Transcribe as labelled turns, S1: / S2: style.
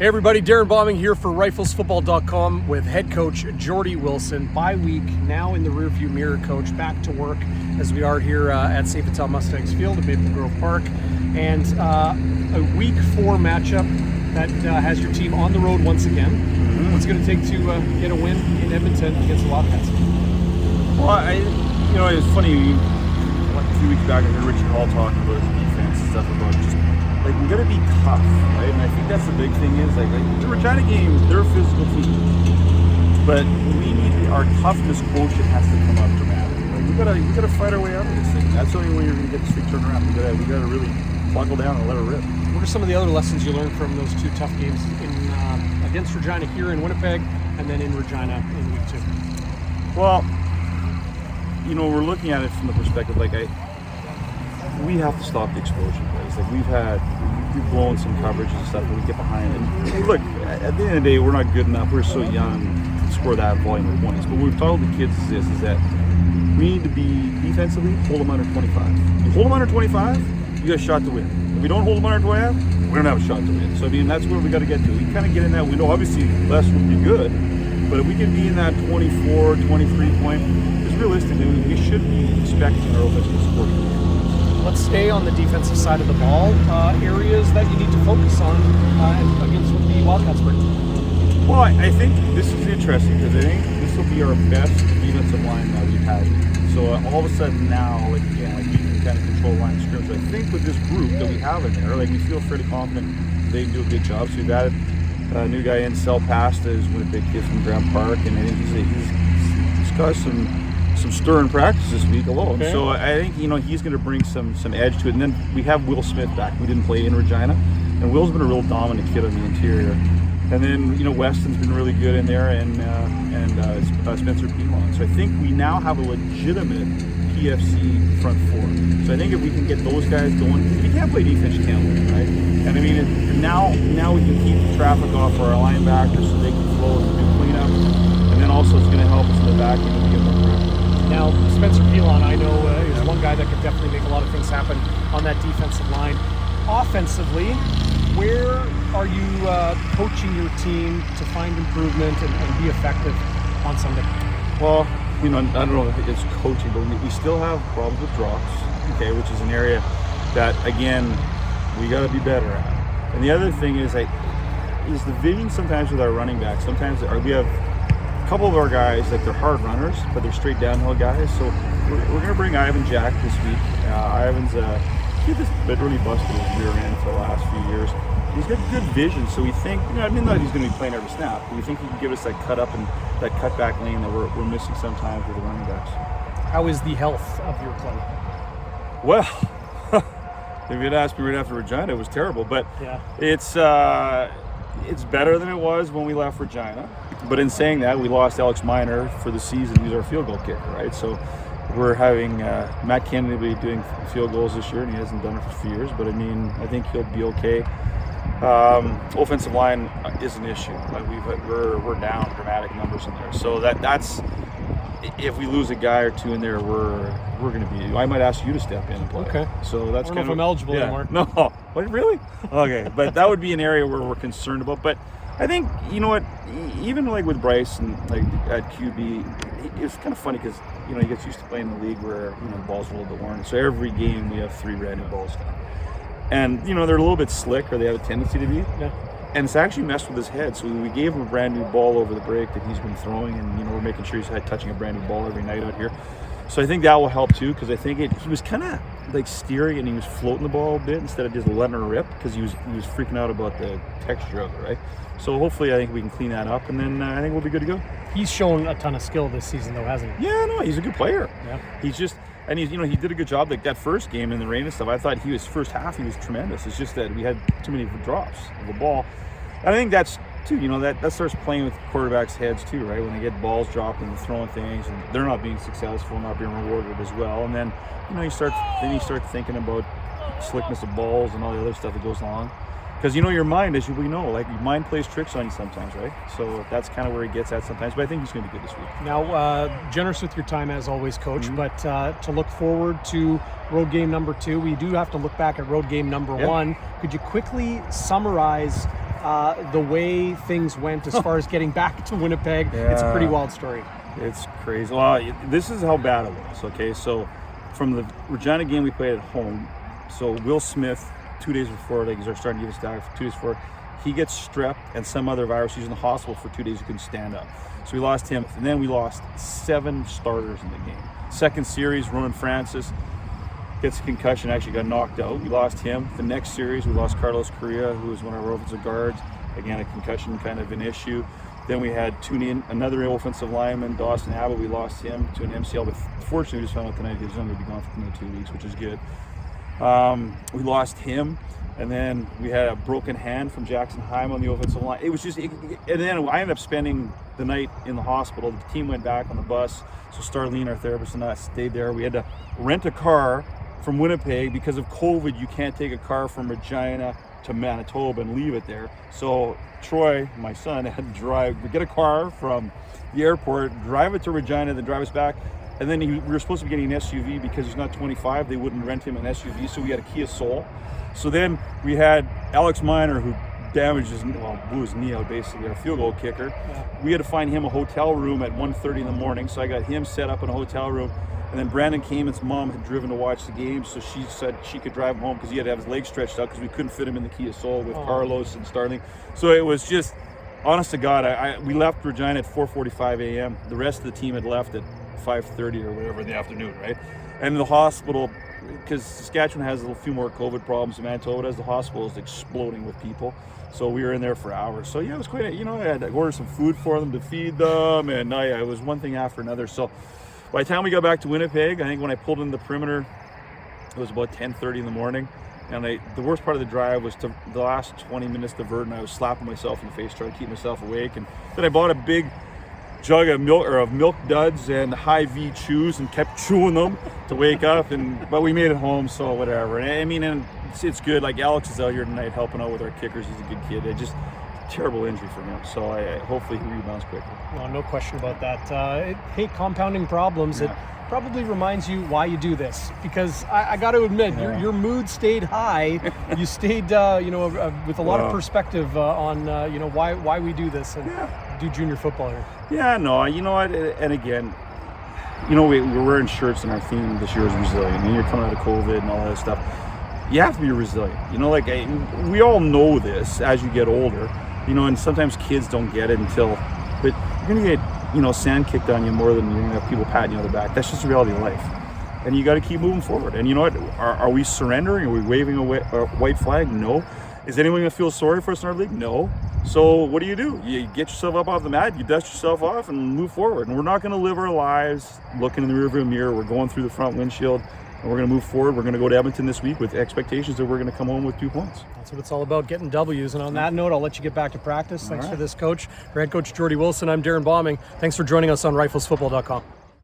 S1: Hey everybody, Darrin Bauming here for riflesfootball.com with head coach Geordie Wilson. Bye week, now in the rearview mirror, coach. Back to work as we are here at Safe Patel Mustangs Field at Maple Grove Park. And a week 4 matchup that has your team on the road once again. What's it going to take to get a win in Edmonton against the Wildcats?
S2: Well, it's funny. A few weeks back, I heard Richard Hall talking about his defense and stuff about just like we got to be tough, right? And I think that's the big thing is like the Regina game, they're a physical team, but we need our toughness quotient has to come up dramatically. Like we gotta fight our way out of this thing. That's the only way you're gonna get this thing turned around. We gotta really buckle down and let it rip.
S1: What are some of the other lessons you learned from those 2 tough games against Regina here in Winnipeg and then in Regina in week 2?
S2: Well, we're looking at it from the perspective we have to stop the explosion plays. Like we've blown some coverages and stuff when we get behind it. And look, at the end of the day, we're not good enough. We're so young to score that volume of points. But what we've told the kids is that we need to be defensively, hold them under 25. You hold them under 25, you got a shot to win. If we don't hold them under 25, we don't have a shot to win. So that's where we got to get to. We kind of get in that window. Obviously, less would be good, but if we can be in that 24, 23 point, because realistically, we should be expecting our offense to score.
S1: Let's stay on the defensive side of the ball. Areas that you need to focus on against what the Wildcats bring.
S2: Well, I think this is interesting because I think this will be our best defensive line that we've had. So all of a sudden now, we can kind of control line of scrimmage. I think with this group that we have in there, we feel pretty confident they do a good job. So we've added a new guy in, Sel Pasta, is a big kid from Grand Park, and I think he's got some stir in practice this week alone. Okay. So I think he's going to bring some edge to it. And then we have Will Smith back. We didn't play in Regina, and Will's been a real dominant kid on the interior. And then Weston's been really good in there, and Spencer Pilon. So I think we now have a legitimate PFC front 4. So I think if we can get those guys going, because if you can't play defense, you can't win, right? And now we can keep the traffic off for our linebackers so they can flow and do cleanup. And then also it's going to help us in the back end to get more pressure.
S1: Now, Spencer Pilon, I know, is one guy that could definitely make a lot of things happen on that defensive line. Offensively, where are you coaching your team to find improvement and be effective on Sunday?
S2: Well, I don't know if it's coaching, but we still have problems with drops, okay, which is an area that, again, we got to be better at. And the other thing is the vision sometimes with our running backs. Sometimes we have a couple of our guys, they're hard runners, but they're straight downhill guys. So we're going to bring Ivan Jack this week. Ivan's he just literally busted his rear end for the last few years. He's got good vision, so we think, not he's going to be playing every snap, but we think he can give us that cut up and that cut back lane that we're missing sometimes with the running backs.
S1: How is the health of your club?
S2: Well, if you'd asked me right after Regina, it was terrible, but yeah. It's better than it was when we left Regina. But in saying that, we lost Alex Miner for the season. He's our field goal kicker, right? So we're having Matt Kennedy doing field goals this year, and he hasn't done it for a few years. But I think he'll be okay. Offensive line is an issue. We're down dramatic numbers in there. So that's if we lose a guy or 2 in there, we're going to be. I might ask you to step in and play.
S1: Okay.
S2: So that's
S1: I don't know if I'm eligible anymore.
S2: No. What, really? Okay. But that would be an area where we're concerned about. But I think even with Bryce and at QB, it's kind of funny because he gets used to playing in the league where the balls are a little bit worn. So every game we have 3 brand new balls down. And they're a little bit slick, or they have a tendency to be.
S1: Yeah.
S2: And it's actually messed with his head. So we gave him a brand new ball over the break that he's been throwing, and we're making sure he's touching a brand new ball every night out here. So I think that will help too, because I think he was kind of steering and he was floating the ball a bit instead of just letting her rip, because he was freaking out about the texture of it, right? So hopefully I think we can clean that up, and then I think we'll be good to go.
S1: He's shown a ton of skill this season though, hasn't he?
S2: Yeah, no, he's a good player.
S1: Yeah.
S2: He's just, and he did a good job. That first game in the rain and stuff, I thought first half he was tremendous. It's just that we had too many drops of the ball. And I think that's too, that starts playing with quarterbacks' heads too, right? When they get balls dropped and they're throwing things and they're not being successful, not being rewarded as well. And then, you start thinking about slickness of balls and all the other stuff that goes along. Because your mind, as we know, your mind plays tricks on you sometimes, right? So that's kind of where he gets at sometimes. But I think he's going to be good this week.
S1: Now, generous with your time as always, Coach. Mm-hmm. But to look forward to road game number 2, we do have to look back at road game number 1. Could you quickly summarize the way things went as far as getting back to Winnipeg.
S2: Yeah.
S1: It's a pretty wild story.
S2: It's crazy. Well, this is how bad it was, okay? So from the Regina game we played at home, so Will Smith, 2 days before, like, he's starting to get his diet for 2 days before, he gets strep and some other virus. He's in the hospital for 2 days. He couldn't stand up. So we lost him. And then we lost 7 starters in the game. Second series, Ronan Francis gets a concussion, actually got knocked out. We lost him. The next series, we lost Carlos Correa, who was one of our offensive guards. Again, a concussion kind of an issue. Then we had another offensive lineman, Dawson Abbott. We lost him to an MCL, but fortunately we just found out tonight he was only going to be gone for another 2 weeks, which is good. We lost him, and then we had a broken hand from Jackson Heim on the offensive line. It was just, and then I ended up spending the night in the hospital. The team went back on the bus, so Starlene, our therapist, and I stayed there. We had to rent a car from Winnipeg because of COVID. You can't take a car from Regina to Manitoba and leave it there. So Troy, my son, had to get a car from the airport, drive it to Regina, then drive us back. And then we were supposed to be getting an SUV because he's not 25. They wouldn't rent him an SUV, so we had a Kia Soul. So then we had Alex Miner, who blew his knee out, basically, our field goal kicker. Yeah. We had to find him a hotel room at 1:30 in the morning, so I got him set up in a hotel room. And then Brandon Kamen's mom had driven to watch the game, so she said she could drive him home because he had to have his legs stretched out because we couldn't fit him in the Kia Soul with Carlos and Starling. So it was just, honest to God, we left Regina at 4:45 a.m. The rest of the team had left at 5:30 or whatever in the afternoon, right? And the hospital, because Saskatchewan has a few more COVID problems than Manitoba does, the hospital is exploding with people. So we were in there for hours. So yeah, it was quite, I had to order some food for them to feed them, and it was one thing after another. So by the time we got back to Winnipeg, I think when I pulled in the perimeter, it was about 10:30 in the morning. And the worst part of the drive was the last 20 minutes to Verdun. I was slapping myself in the face, trying to keep myself awake. And then I bought a big jug of milk duds and high V chews and kept chewing them to wake up. But we made it home, so whatever. And it's good. Like, Alex is out here tonight helping out with our kickers. He's a good kid. It just terrible injury for him. So hopefully he rebounds quickly.
S1: No question about that. Compounding problems. Yeah. It probably reminds you why you do this, because I got to admit, your mood stayed high. You stayed, with a lot of perspective on, why we do this and do junior football here.
S2: Yeah, no, you know what, and again, we're wearing shirts and our theme this year is resilient. I mean, you're coming out of COVID and all that stuff. You have to be resilient. We all know this as you get older, and sometimes kids don't get it but you're going to get, sand kicked on you more than you're going to have people patting you on the back. That's just the reality of life. And you got to keep moving forward. And you know what? Are we surrendering? Are we waving a white flag? No. Is anyone going to feel sorry for us in our league? No. So what do? You get yourself up off the mat, you dust yourself off, and move forward. And we're not going to live our lives looking in the rearview mirror. We're going through the front windshield, and we're going to move forward. We're going to go to Edmonton this week with expectations that we're going to come home with 2 points. That's
S1: what it's all about, getting W's. And on that note, I'll let you get back to practice. Thanks for this, Coach. For head coach Geordie Wilson, I'm Darrin Bauming. Thanks for joining us on riflesfootball.com.